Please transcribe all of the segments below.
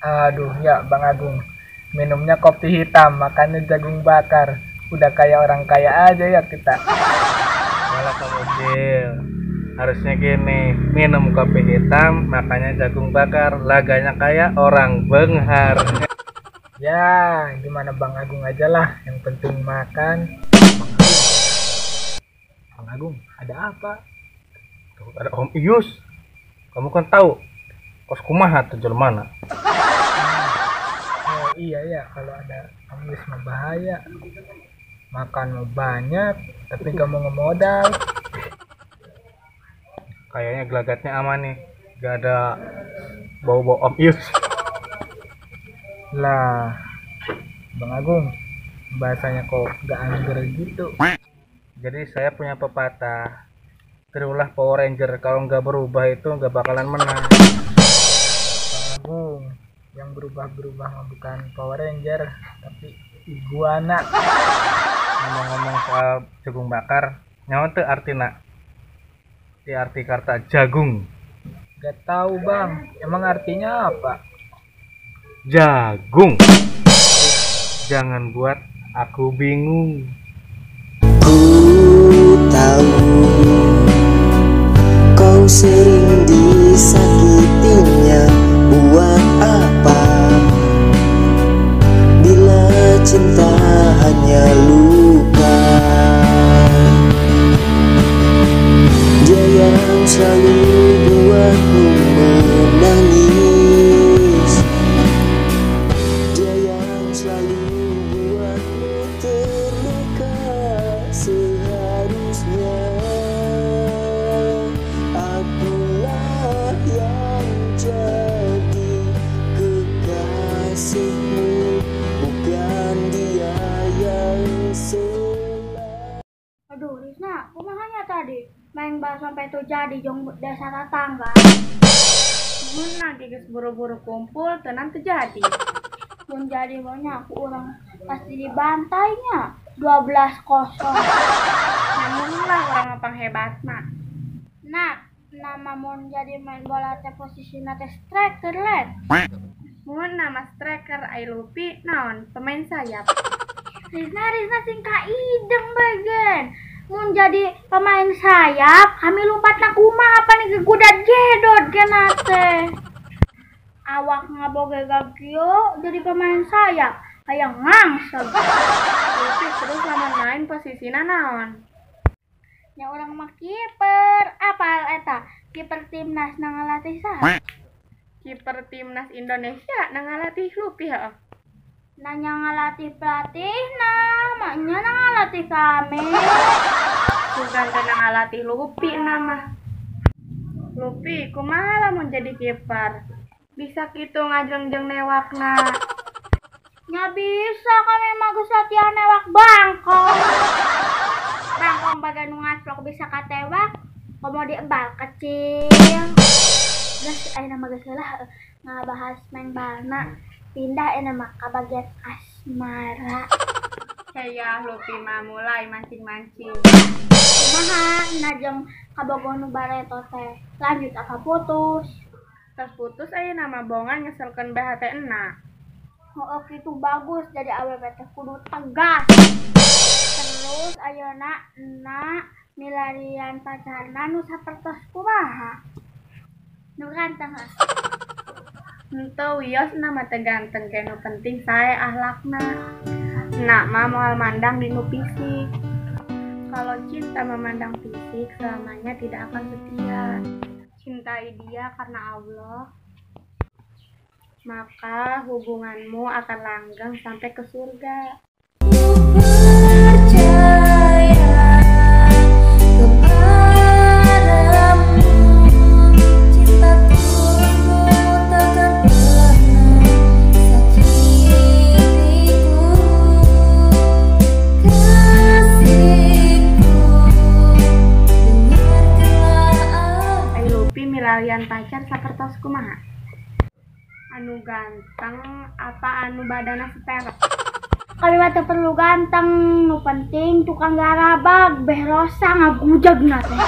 Aduh ya Bang Agung, minumnya kopi hitam, makannya jagung bakar. Udah kayak orang kaya aja ya kita. Malah kamu Cil, harusnya gini, minum kopi hitam makanya jagung bakar, laganya kayak orang benghar. Ya, gimana Bang Agung aja lah, yang penting makan. Bang Agung, ada apa? Tuh, ada Om Ius, kamu kan tahu kos kumaha tuh mana. Oh iya ya, kalau ada amis mah bahaya. Makan mau banyak, tapi kamu nggak modal. Kayaknya gelagatnya aman nih, gak ada bau-bau Om Ius. Lah, Bang Agung, bahasanya kok gak angger gitu. Jadi saya punya pepatah, terulah Power Ranger, kalau nggak berubah itu nggak bakalan menang. Bang Agung, yang berubah-berubah mah bukan Power Ranger, tapi iguana. Ngomong-ngomong soal jagung bakar, nyawa tuh artina di arti kata jagung. Gak tahu Bang, emang artinya apa? Jagung, jangan buat aku bingung. Ku tahu kau sering disakitinya. Buat apa bila cinta hanya luka? Dia yang selalu buatmu menangis, dia yang selalu buatmu terluka. Seharusnya akulah yang jadi kekasihmu, bukan dia yang selalu. Aduh, Risna, kumahanya tadi main bal sampai tuh jadi jong desa tetangga. Mun lagi geus buru-buru kumpul tenan terjadi. Mun jadi banyak orang pasti dibantainya 12-0. Namun lah orang apa hebatna. Nah, nama mun jadi main bola teh posisinya teh striker let. Mun nama striker ai Lupi naon pemain sayap. Risna singka ideng bagian. Mun jadi pemain sayap, kami lompatna kumaha apa nih gegudat jedot kena teh. Awak ngaboge gagio jadi pemain sayap, kayak ngangsel. Lupi terus lamun main posisina naon? Ya orang mah kiper, apal eta? Kiper timnas nangalatih saha? Kiper timnas Indonesia nangalatih Lupi heeh. Nanya ngalatih pelatih, namanya nangalatih kami. Bukan tenang ngalatih Lupi nama. Lupi, kumaha lamun jadi kiper? Bisa gitu ngajeng-jeng newakna. Nya bisa kami mah geus latihan newak bangkong. Bangkong bagian ngaslok bisa katewak, komo diembal kecil. Geus ayeuna mah geus heula ngabahas main balna. Pindah mah ke bagian asmara. Saya Lupi mah mulai mancing-mancing. Kumaha najeng kabogoh nu bareto teh. Lanjut apa putus? Terus putus aya nama bongan ngeselkeun BHT-na. Oh kitu bagus jadi awewe teh kudu tegas. Terus ayeuna milarian pacarna nu sapertos kumaha? Nu ganteng. Henteu wios nama teh ganteng kenu penting sae ahlakna. Nak mah moal mandang dinu fisik. Kalau cinta memandang fisik selamanya tidak akan setia. Cintai dia karena Allah, maka hubunganmu akan langgeng sampai ke surga. Kalian pacar sapertos kumaha? Anu ganteng apa anu badana seterek? Kami mah teu perlu ganteng, nu penting tukang garabag, beh rosa ngagujagna teh.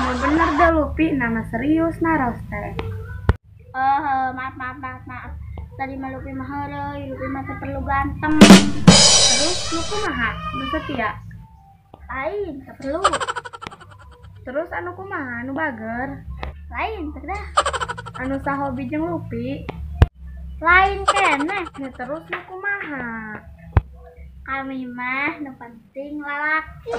Anu bener deh Lupi, nama serius naros teh. Maaf. tadi mah Lupi mah heureuy, Lupi mah teh perlu ganteng. Terus lu kumaha nu setia? Lain teu perlu. Terus anu kumaha anu bager? Lain teh dah. Anu sahobi jeung Lupi? Lain keneh. Nih terus nu kumaha? Kami mah nu penting lalaki.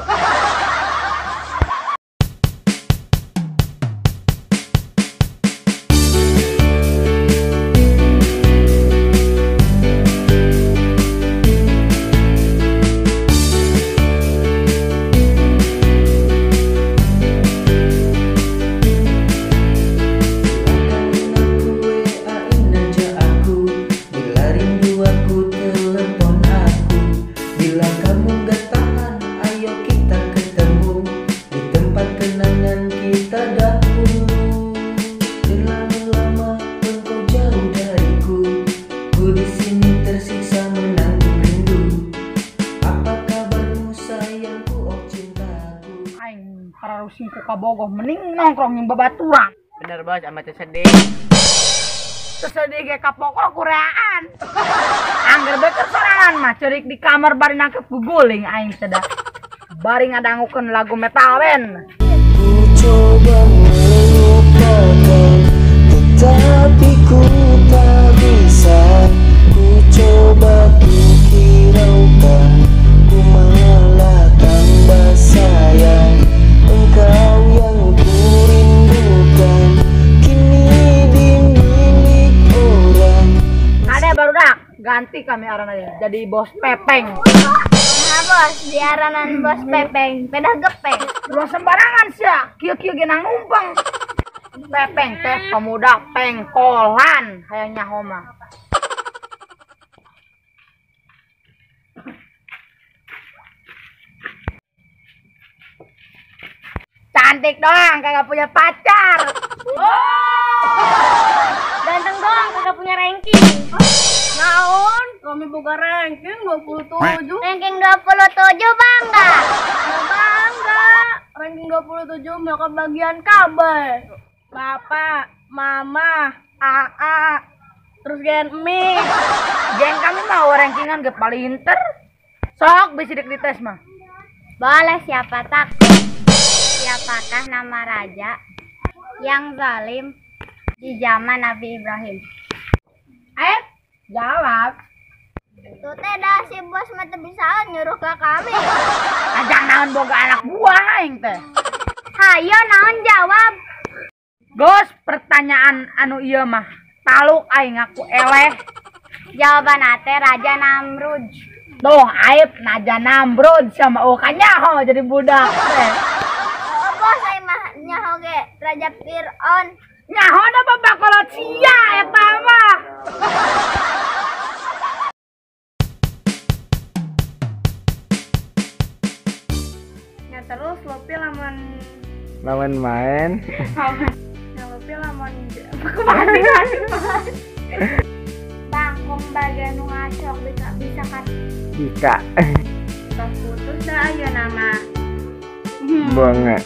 Singku kabogoh mending nongkrong yang babaturan. Bener bos, amat sedih. Sedih ge kapokok kuraan. Angger beker sorangan mah cerik di kamar bari nangkep guguling aing teh da. Bari ngadangukeun lagu metal band. Ku coba melupakan, tetapi ku tak bisa. Ku coba ku hiraukan, ku malah tambah sayang. Engkau yang ku rindukan, kini dimilik orang. Ada baru dak ganti kami arana jadi bos Pepeng. Nah bos, diaranan bos Pepeng, pedah gepeng. Lu sembarangan sia, kieu-kieu ge nang numpang. Pepeng teh pemuda pengkolan hayang nyaho mah. Cantik doang, kagak punya pacar. Ganteng doang, kagak punya ranking. Naon? Kami boga ranking 27. Ranking 27 bangga. Ya bangga. Ranking 27 mah kebagian kabeh. Bapak, mama, AA, terus gen mi. Geng kami mah rankingan ge paling inter. Sok bisidik dites mah. Boleh, siapa takut? Siapakah nama raja yang zalim di zaman Nabi Ibrahim? Ayo jawab. Tuh teh dah si bos mah teu bisa nyuruh ke kami. Ajang naon boga anak buah aing teh. Hayo naon jawab. Gos, pertanyaan anu ieu mah taluk aing ngaku eleh. Jawaban teh Raja Namrud. Dong aib naja Namrud sama kanyaho jadi budak teh. Oh bos aing mah nyaho ge Raja Fir'aun. Nyaho da babakolot sia eta mah. Ya terus Lupi lamun Lawan main. ya Lupi lamun Bangkong bagian nu ngacok bisa kan. Jika tos putus dah ayeuna mah. bunga.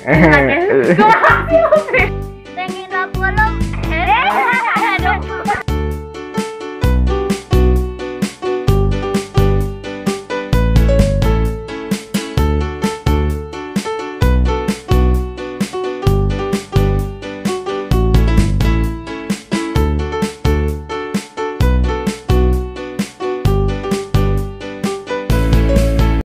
Oke.